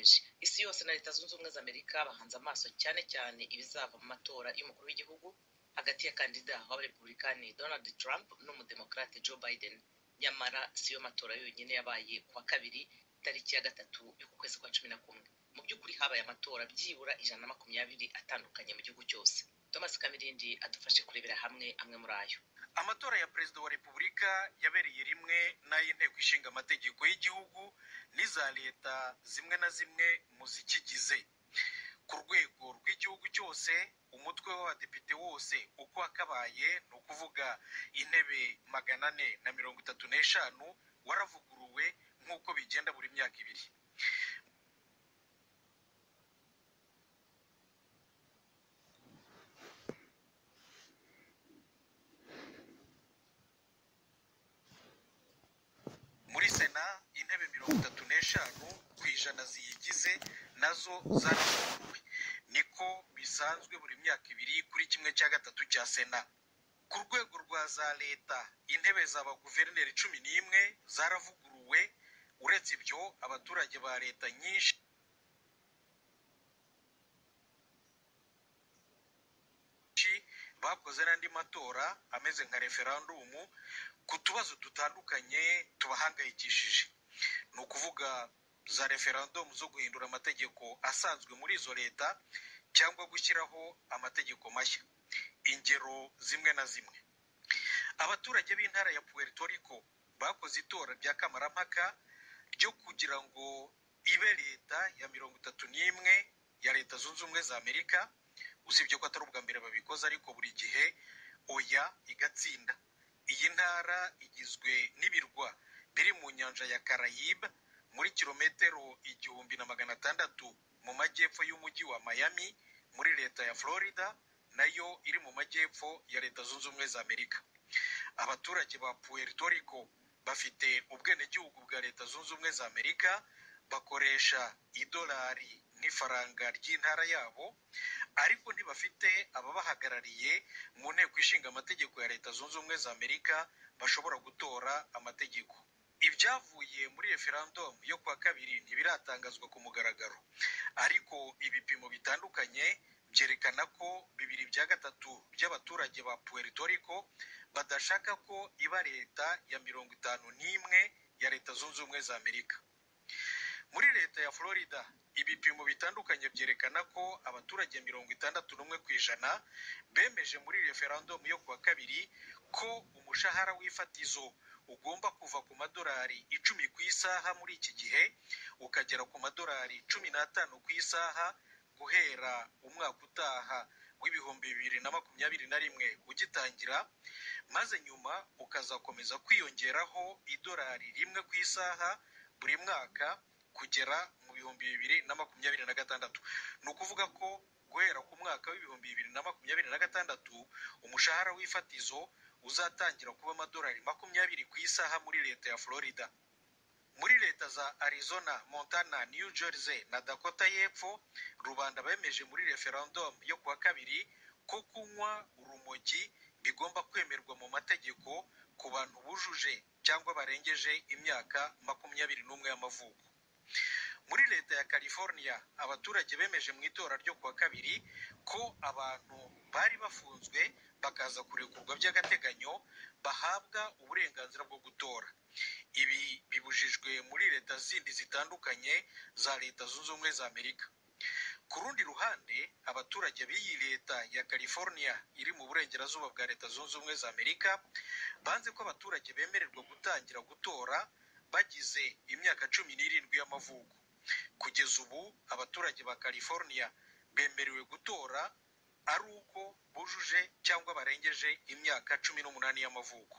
irakomeje. Isi yose na Leta Zunze Ubumwe za Amerika bahanze amaso cyane cyane ibizava mu matora y'umukuru w'igihugu hagati ya kandida w'abarepublikani Donald Trump n'umudemokrate Joe Biden. Nyamara siyo matora yonyine yabaye kuwa kabiri tariki ya 3 y'uku kwezi kwa 11. Mu by'ukuri habaye amatora byibura 120 atandukanye mu gihugu cyose. Thomas Kamirindi adufashe kurebera hamwe amwe muri ayo. Amatora ya Perezida wa Repubulika yabereye rimwe n'ay'inteko ishinga amategeko y'igihugu n'iza leta zimwe na zimwe mu zikigize. Ku rwego rw'igihugu cyose umutwe w'abadepite wose uko akabaye ni ukuvuga intebe 435 waravuguruwe nk'uko bigenda buri myaka ibiri. Muri Sena intebe 35% ziyigize nazo zaravuguruwe. Niko bisanzwe buri myaka ibiri kuri 1/3 cya Sena. Ku rwego rwa za leta intebe z'abaguverineri 11 zaravuguruwe. Uretse ibyo abaturage ba leta nyinshi bakoze n'andi matora ameze nka referandumu ku tubazo dutandukanye tubahangayikishije. Ni ukuvuga za referandumu zo guhindura amategeko asanzwe muri izo leta cyangwa gushyiraho amategeko mashya. Ingero zimwe na zimwe: abaturage b'intara ya Puerto Rico bakoze itora rya kamarampaka ryo kugira ngo ibe leta ya 31 ya Leta Zunze Ubumwe za Amerika. Usibye ko atari ubwa mbere babikoze, ariko buri gihe oya igatsinda. Iyi ntara igizwe n'ibirwa biri mu nyanja ya Caraïbe muri kilometero 1600 mu majyepfo y'umujyi wa Miami muri leta ya Florida, nayo iri mu majyepfo ya Leta Zunze Ubumwe za Amerika. Abaturage ba Puerto Rico bafite ubwenegihugu bwa Leta Zunze Ubumwe za Amerika, bakoresha idolari n'ifaranga ry'intara yabo, ariko ntibafite ababahagarariye mu nteko ishinga amategeko ya Leta Zunze Ubumwe za Amerika bashobora gutora amategeko. Ibyavuye muri referendum yo kwa kabiri ntibiratangazwa ku mugaragaro, ariko ibipimo bitandukanye byerekana ko 2/3 by'abaturage ba Puerto Rico badashaka ko iba leta ya 51 ya Leta Zunze Ubumwe za Amerika. Muri leta ya Florida ibipimo bitandukanye byerekana ko abaturage 61% bemeje muri referendum yo kwa kabiri ko umushahara w'ifatizo ugomba kuva ku madolari 10 ku isaha muri iki gihe ukagera ku madolari 15 ku isaha guhera umwaka utaha w'ibihumbi 2021 ugitangira, maze nyuma ukazakomeza kwiyongeraho idolari 1 ku isaha buri mwaka kugera mu bihumbi 2026. Ni ukuvuga ko guhera ku mwaka w'ibihumbi 2026 umushahara w'ifatizo uzatangira kuba amadolari 20 ku isaha muri leta ya Florida. Muri leta za Arizona, Montana, New Jersey na Dakota y'Epfo rubanda bemeje muri referendum yo kuwa kabiri ko kunywa urumogi bigomba kwemerwa mu mategeko ku bantu bujuje cyangwa barengeje imyaka 21 y'amavuko. Muri leta ya California abaturage bemeje mu itora ryo kuwa kabiri ko abantu bari bafunzwe bakaza kurekurwa by'agateganyo bahabwa uburenganzira bwo gutora. Ibi bibujijwe muri leta zindi zitandukanye za Leta Zunze Ubumwe za Amerika. Ku rundi ruhande abaturage b'iyi leta ya California iri mu burengerazuba bwa Leta Zunze Ubumwe za Amerika banze ko abaturage bemererwa gutangira gutora bagize imyaka 17 y'amavuko. Kugeza ubu abaturage ba California bemerewe gutora ari uko bujuje cyangwa barengeje imyaka 18 y'amavuko.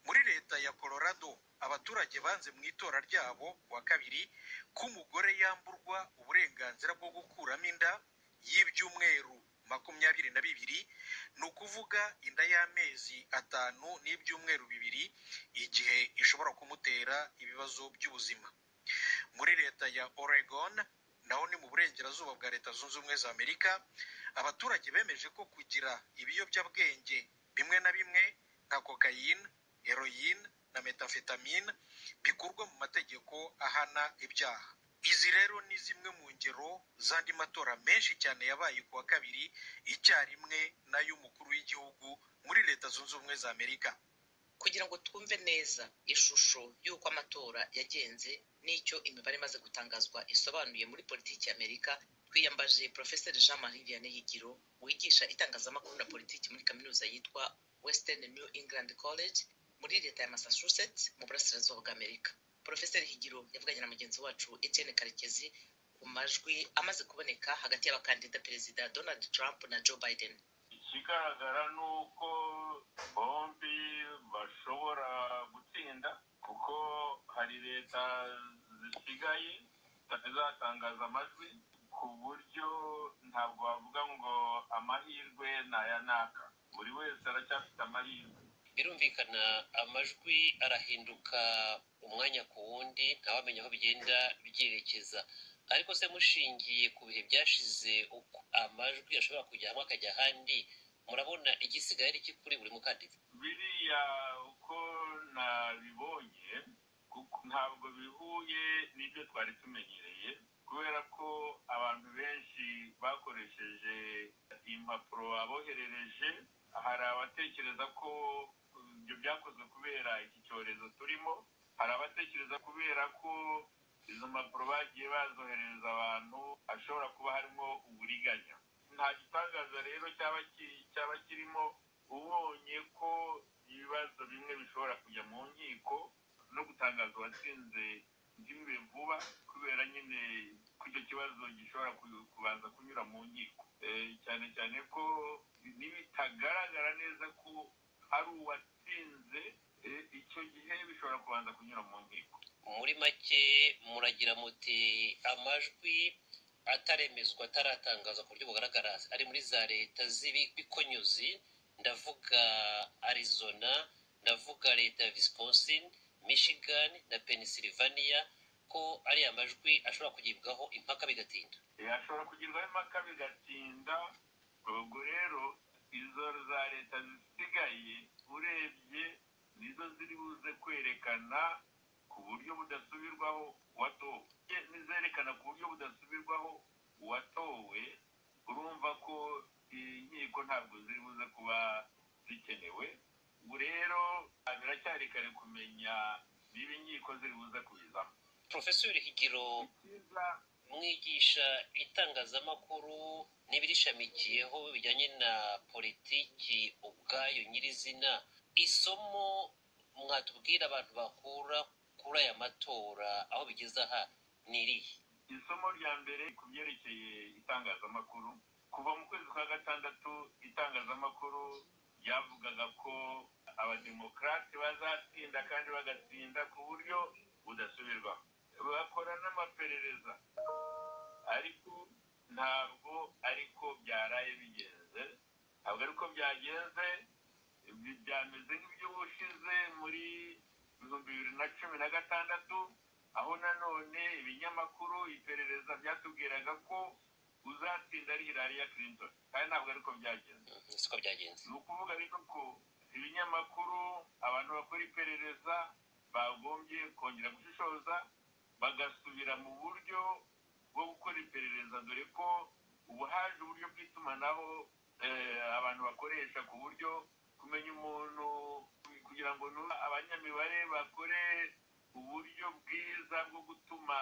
Muri leta ya Colorado abaturage banze mu itora ryabo wa kabiri ko umugore yamburwa uburenganzira bwo gukuramo inda y'ibyumweru 22, ni ukuvuga inda y'amezi 5 n'ibyumweru 2 igihe ishobora kumutera ibibazo by'ubuzima. Muri leta ya Oregon naho ni mu burengerazuba bwa Leta Zunze Ubumwe za Amerika abaturage bemeje ko kugira ibiyobyabwenge bimwe na bimwe nka cocaine, heroin na methamphetamine bikurwa mu mategeko ahana ibyaha. izi rero ni zimwe mu ngero z'andi matora menshi cyane yabaye kuwa kabiri icyarimwe n'ay'umukuru w'igihugu muri Leta Zunze Ubumwe za Amerika. kugira ngo twumve neza ishusho y'uko amatora yagenze n'icyo imibare imaze gutangazwa isobanuye muri politiki y'Amerika, twiyambaje Profeseri Jean-Marie Vianney Higiro wigisha itangazamakuru na politiki muri kaminuza yitwa Western New England College muri leta ya Massachusetts mu burasirazuba bw'Amerika. Profeseri Higiro yavuganye na mugenzi wacu Etienne Karekezi ku majwi amaze kuboneka hagati y'abakandida perezida Donald Trump na Joe Biden. ikigaragara ni uko bombi bashobora gutsinda kuko hari leta zisigaye zitazatangaza amajwi ku buryo ntabwo bavuga ngo amahirwe ni aya n'aka, buri wese aracyafite amahirwe. birumvikana amajwi arahinduka umwanya ku wundi ntawamenya aho bigenda byerekeza, ariko se mushingiye ku bihe byashize uko amajwi ashobora kujya hamwe akajya ahandi, murabona igisigaye ari iki kuri buri mukandida? biriya uko nabibonye ntabwo bihuye n'ibyo twari tumenyereye, kubera ko abantu benshi bakoresheje impapuro aboherereje. Hari abatekereza ko ibyo byakozwe kubera iki cyorezo turimo, hari abatekereza kubera ko izo mpapuro bagiye bazohereza abantu hashobora kuba harimo uburiganya. Nta gitangaza rero cyaba kirimo, ubonye ko ibibazo bimwe bishobora kujya mu nkiko no gutangaza uwatsinze ntibibe vuba, kubera nyine ko icyo kibazo gishobora kubanza kunyura mu nkiko, cyane cyane ko nibitagaragara neza ko hari uwatsinze, icyo gihe bishobora kubanza kunyura mu nkiko. muri make muragira muti amajwi ataremezwa ataratangazwa ku buryo bugaragara ari muri za leta z'ibikonyuzi, ndavuga Arizona, ndavuga leta ya Wisconsin, Michigan na Pennsylvania, ko ari amajwi ashobora kugibwaho impaka bigatinda. ashobora kugirwaho impaka bigatinda. ubwo rero izo za leta zisigaye urebye nizo ziri buze kwerekana ku buryo budasubirwaho uwatowe, nizerekana ku buryo budasubirwaho uwatowe, urumva ko inkiko ntabwo ziri buze kuba zikenewe. ubu rero biracyari kare kumenya niba inkiko ziri buze kubizamo. Profeseri Higiro, mwigisha itangazamakuru n'ibirishamikiyeho bijyanye na politiki ubwayo nyirizina, isomo mwatubwira abantu bakura kuri aya matora aho bigeze aha ni irihe? isomo rya mbere ku byerekeye itangazamakuru, kuva mu kwezi kwa gatandatu itangazamakuru ryavugaga ko abademokarate bazatsinda kandi bagatsinda ku buryo budasubirwaho. bakora n'amaperereza, ariko ntabwo ariko byaraye bigenze, ntabwo ariko byagenze. byameze nk'iby'ubushize muri 2016, aho nanone ibinyamakuru iperereza byatubwiraga ko uzatsinda ari Hillary Clinton, kandi ntabwo ariko byagenze. siko byagenze. ni ukuvuga rero ko ibinyamakuru, abantu bakora iperereza bagombye kongera gushishoza, bagasubira mu buryo bwo gukora iperereza, dore ko ubu haje uburyo bw'itumanaho abantu bakoresha ku buryo kumenya umuntu, kugira ngo abanyamibare bakore uburyo bwiza bwo gutuma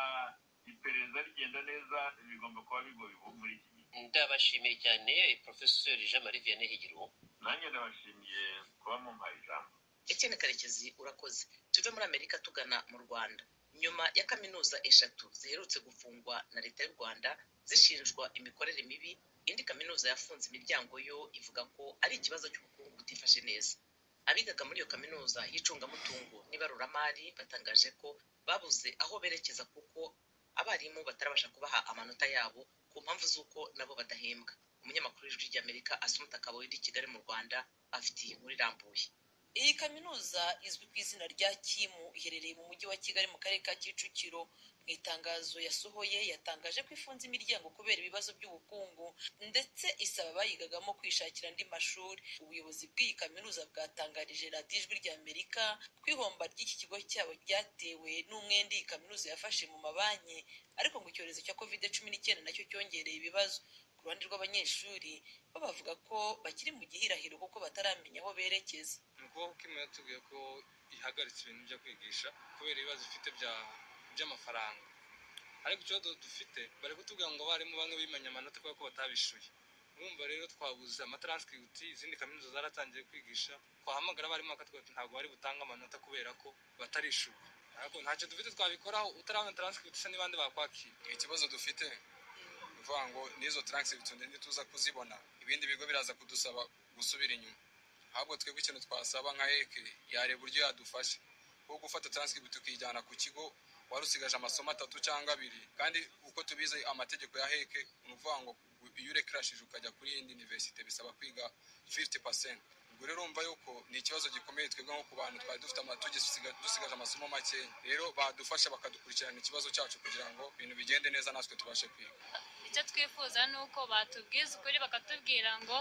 iperereza rigenda neza, bigomba kuba bigoye muri iki gihe. ndabashimiye cyane Profeseri Jean-Marie Vianney Higiro. nanjye ndabashimiye kuba mumpaye ijambo. Etienne Karekezi urakoze. tuve muri Amerika tugana mu Rwanda. nyuma ya kaminuza 3 ziherutse gufungwa na leta y'u Rwanda zishinjwa imikorere mibi, indi kaminuza yafunze imiryango yo ivuga ko ari ikibazo cy'ubukungu butifashe neza. abigaga muri iyo kaminuza y'icungamutungo n'ibaruramari batangaje ko babuze aho berekeza kuko abarimu batarabasha kubaha amanota yabo ku mpamvu z'uko nabo badahembwa. umunyamakuru w'Ijwi ry'Amerika Asumta Kaboyi i Kigali mu Rwanda afitiye inkuru irambuye. iyi kaminuza izwi ku izina rya Kimu iherereye mu mujyi wa Kigali mu karere ka Kicukiro. mu itangazo yasohoye yatangaje ko ifunze imiryango kubera ibibazo by'ubukungu ndetse isaba abayigagamo kwishakira andi mashuri. Ubuyobozi bw'iyi kaminuza bwatangarije radiyo Ijwi ry'Amerika ko ihomba ry'iki kigo cyabo ryatewe n'umwenda iyi kaminuza yafashe mu mabanki, ariko ngo icyorezo cya COVID-19 nacyo cyongereye ibibazo. Ku ruhande rw'abanyeshuri bo bavuga ko bakiri mu gihirahiro kuko bataramenya aho berekeza. Nuko kimwe yatubwiye ko ihagaritse ibintu byo kwigisha kubera ibibazo ifite by'amafaranga, ariko ikibazo dufite bari kutubwira ngo abarimu bamwe bimenya amanota kubera ko batabishuye. Urumva rero twabuze amatranscript, izindi kaminuza zaratangiye kwigisha, twahamagara abarimu bakatubwira ati ntabwo bari butange amanota kubera ko batarishuye. Ariko ntacyo dufite twabikoraho utarabona transcript se n'ibandi bakwakira. Ikibazo dufite uvuga ngo nizo transcript ndende tuza kuzibona, ibindi bigo biraza kudusaba gusubira inyuma. Ahubwo twebwe ikintu twasaba nka eke yareba uburyo yadufasha kuko gufata transcript tukijyana ku kigo warusigaje amasomo 3 cyangwa 2, kandi uko tubize amategeko ya heke uvuga ngo iyo urekrashije ukajya kuri indi university bisaba kwiga 50%. Ubwo rero umva yuko ni ikibazo gikomeye twebwe nko ku bantu twari dufite dusigaje amasomo make. Rero badufasha bakadukurikirana ikibazo cyacu kugira ngo ibintu bigende neza natwe tubashe kwiga. Icyo twifuza ni uko batubwiza ukuri bakatubwira ngo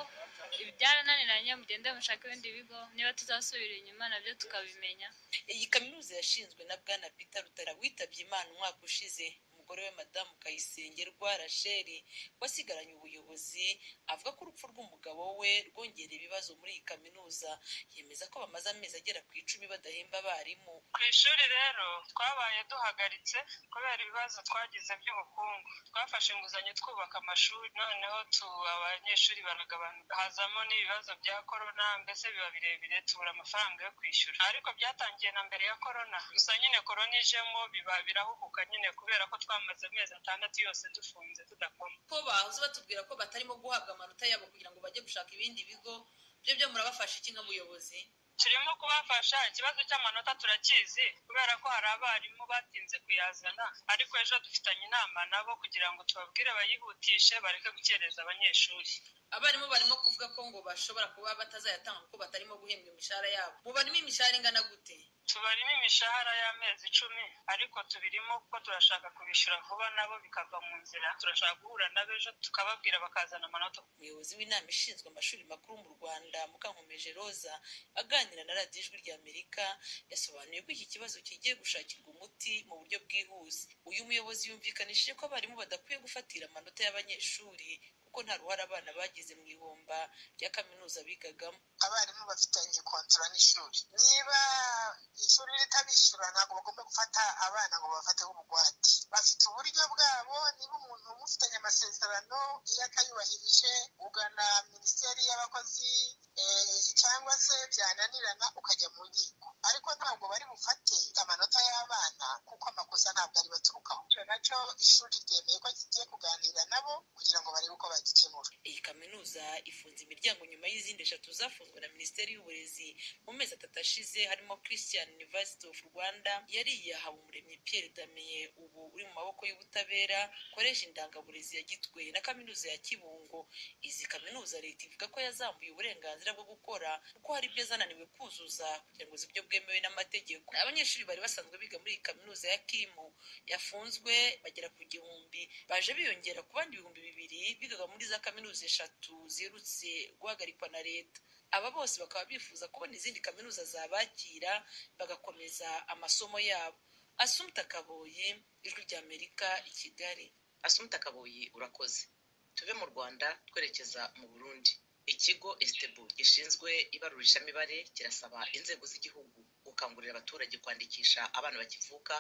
ibyarananiranye mugende mushaka ibindi bigo, niba tuzasubira inyuma nabyo tukabimenya. Iyi kaminuza yashinzwe na Bwana Peter Rutara witabye Imana umwaka ushize. Umugore we Madamu Kayisengerwa Rachel wasigaranye ubuyobozi avuga ko urupfu rw'umugabo we rwongereye ibibazo muri iyi kaminuza. Yemeza ko bamaze amezi agera ku 10 badahemba abarimu. Ku ishuri rero twabaye duhagaritse kubera ibibazo twagize by'ubukungu. Twafashe inguzanyo twubaka amashuri, noneho abanyeshuri baragabanuka, hazamo n'ibibazo bya corona, mbese biba birebire tubura amafaranga yo kwishyura. Ariko byatangiye na mbere ya corona, gusa nyine corona ijemo birahubuka nyine kubera ko twamaze amezi 6 yose dufunze tudakoma. Ko bahoze batubwira ko batarimo guhabwa amanota yabo kugira ngo bajye gushaka ibindi bigo, byo murabafasha iki nk'ubuyobozi? Turimo kubafasha. Ikibazo cy'amanota turakizi kubera ko hari abarimu batinze kuyazana, ariko ejo dufitanye inama nabo kugira ngo tubabwire bayihutishe bareke gukereza abanyeshuri. Abarimu barimo kuvuga ko ngo bashobora kuba batazayatanga kuko batarimo guhembwa imishahara yabo. Mubarimo imishahara ingana gute? Tubarimo imishahara y'amezi 10, ariko tubirimo kuko turashaka kubishyura vuba nabo bikava mu nzira. Turashaka guhura nabo ejo tukababwira bakazana amanota. Umuyobozi w'inama ishinzwe amashuri makuru mu Rwanda Mukankomeje Roza aganira na radiyo Ijwi ry'Amerika yasobanuye ko iki kibazo kigiye gushakirwa umuti mu buryo bwihuse. Uyu muyobozi yumvikanishije ko abarimu badakwiye gufatira amanota y'abanyeshuri kuko nta ruhare abana bagize mu ihomba rya kaminuza bigagamo. Abarimu bafitanye kontra n'ishuri, niba ishuri ritabishyura ntabwo bagomba gufata abana ngo bafateho ubugwate. Bafite uburyo bwabo, niba umuntu mufitanye amasezerano iyo akayubahirije ugana minisiteri y'abakozi cyangwa se byananirana ukajya mu nkiko, ariko ntabwo bari bufate amanota y'abana kuko amakosa ntabwo ari baturukaho. Nacyo ishuri ryemeye ko kigiye kuganira nabo kugira ngo barebe uko bagikemura. Iyi kaminuza ifunze imiryango nyuma y'izindi 3 zafunzwe na Minisiteri y'Uburezi mu mezi 3 ashize, harimo Christian University of Rwanda yari yahawe Umuremyi Pierre Damien ubu uri mu maboko y'ubutabera, Koleji Ndangaburezi ya Gitwe na Kaminuza ya Kibungo. Izi kaminuza leta ivuga ko yazambuye uburenganzira bwo gukora kuko hari ibyo zananiwe kuzuza kugira ngo zibyo bwemewe n'amategeko. Abanyeshuri bari basanzwe biga muri iyi kaminuza ya Kimu yafunzwe bagera ku 1000, baje biyongera ku bandi 2000 bigaga muri za kaminuza 3 zirutse guhagarikwa na leta. Aba bose bakaba bifuza kubona izindi kaminuza zabakira bagakomeza amasomo yabo. Assumpta Kaboyi, Ijwi ry'Amerika, i Kigali. Assumpta Kaboyi, urakoze. Tuve mu Rwanda twerekeza mu Burundi. Ikigo Estebu gishinzwe ibarurishamibare kirasaba inzego z'igihugu gukangurira abaturage kwandikisha abana bakivuka,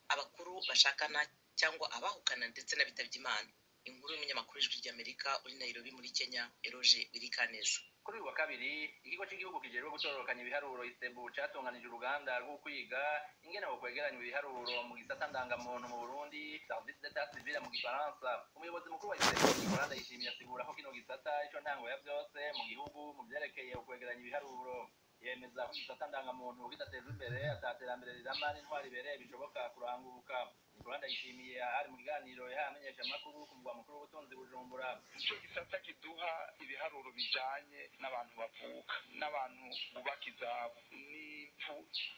abakuru bashakana cyangwa abahukana ndetse n'abitabye Imana. Inkuru y'umunyamakuru w'Ijwi ry'Amerika uri Nairobi muri Kenya, Eroge Wirikaneza. Kuri uyu wa kabiri ikigo cy'igihugu kijejwe gutororokanya ibiharuro Estebu cyatunganije uruganda rwo kwiga ingene bokwegeranya ibiharuro mu gisata ndangamuntu mu Burundi, service d'état civil mu Gifaransa. Umuyobozi mukuru wa Estebu Nicolas yishimiye asigura ko kino gisata ico ntango ya byose mu gihugu mu byerekeye ukwegeranya ibiharuro. Yemeza ko gisata ndangamuntu kidatezwe imbere ataterambere rirama n'intwari ibereye bishoboka kuranguka. Rwanda yishimiye ari mu kiganiro yahamenyesha amakuru ku mugwa mukuru w'ubutunzi Bujumbura. Ico gisata kiduha ibiharuro bijanye n'abantu bavuka n'abantu bubaka izabo n'impfu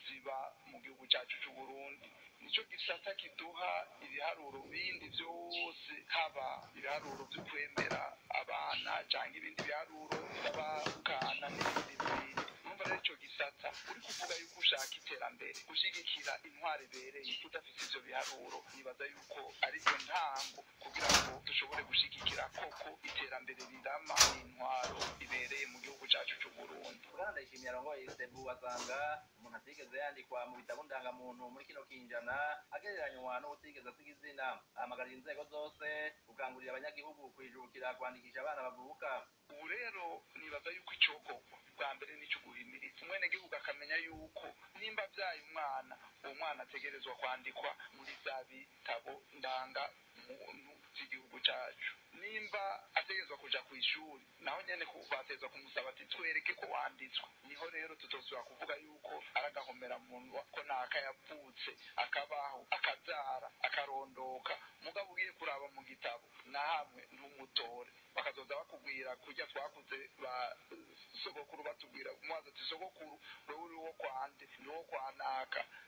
ziba mu gihugu cyacu c'u Burundi. Nico gisata kiduha ibiharuro bindi vyose, haba ibiharuro vyo kwemera abana canke ibindi biharuro by'abakana n'ibindi bindi. Numva rero ico gisata uri kuvuga yuko ushaka iterambere, gushigikira intwari ibereye, udafite ivyo biharuro, nibaza yuko ari byo ntango kugira ngo dushobore gushigikira koko iterambere rirama n'intwaro ibereye mu gihugu cyacu c'u Burundi. Rwanda yishimiye arongoye Istebu asanga umuntu atigeze yandikwa mu bitabo ndangamuntu muri kino kinjana agereranywa n'ubutigeze asiga izina. Ahamagarira inzego zose gukangurira abanyagihugu kwijukira kwandikisha abana bavuka. Ubu rero nibaza yuko icokorwa bwa mbere n'icyo guhimiriza umwenegihugu akamenya yuko nimba abyaye umwana, uwo mwana ategerezwa kwandikwa muri za bitabo ndanga muntu by'igihugu cyacu. Nimba ategerezwa kuja ku ishuri, naho nyene batezwa kumusaba ati twereke ko wanditswe. Niho rero tutosubira kuvuga yuko aragahomera munwa ko naka yavutse akabaho akabyara akarondoka, mugabo ugiye kuraba mu gitabo na hamwe ntumutore, bakazoza bakubwira kujya twakuze ba sogokuru batubwira mwaza ati sogokuru wewe uri wo kwande ni wo kwa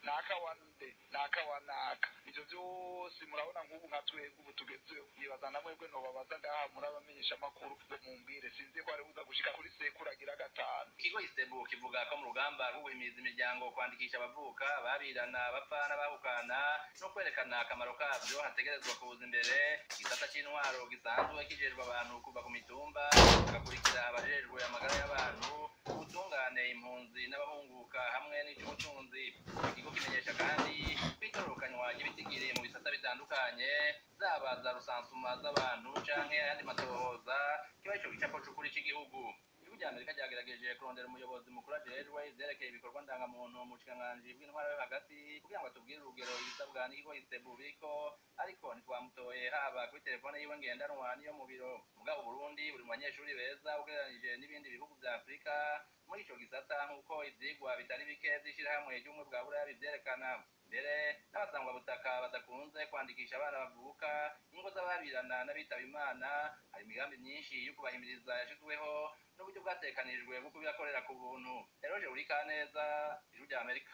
naka wande naka wanaka. Ivyo vyose murabona nk'ubu nka twebwe ubu tugezeho, nibaza na mwebwe nobabaza ngaha murabamenyesha amakuru ngo mumbwire, sinzi ko ari buza gushika kuri sekuragira gatanu. Ikigo Istebu kivuga ko mu rugamba rwo guhimiriza imiryango kwandikisha abavuka, babirana, bapfa n'abahukana no kwerekana akamaro kabyo, hategerezwa kuza imbere igisata c'intwaro gisanzwe kijejwe abantu kuva ku mitumba, bagakurikira abajejwe amagara y'abantu, ubutungane, impunzi n'abahunguka hamwe n'icy'ubutunzi. Ikigo kimenyesha kandi kwitororokanywa ry'ibitigiri mu bisata bitandukanye, zaba za rusansuma z'abantu canke ayandi matohoza, kiba ico gicapo c'ukuri c'igihugu. Igihugu ry'Amerika ryagerageje kurondera umuyobozi mukuru ajejwe ivyerekeye ibikorwa ndangamuntu mu bushikiranganji bw'intwaro yo hagati kugira ngo atubwire urugero ibisabwa n'ikigo Istebu biriko, ariko ntitwamutoye haba kuri telefone yiwe ngendanwa n'iyo mu biro. Mugabo Burundi buri mu banyeshuri beza ugereranije n'ibindi bihugu vya Afurika muri ico gisata, nk'uko ivyigwa bitari bike vy'ishirahamwe ry'ubumwe bwa Buraya bivyerekana. Mbere n'abasangwa butaka badakunze kwandikisha abana bavuka, ingo z'ababirana n'abitaba Imana, hari imigambi myinshi yo kubahimiriza yashizweho n'uburyo bwatekanijwe bwo kubibakorera ku buntu. Eroje Urikaneza, Ijwi ry'Amerika.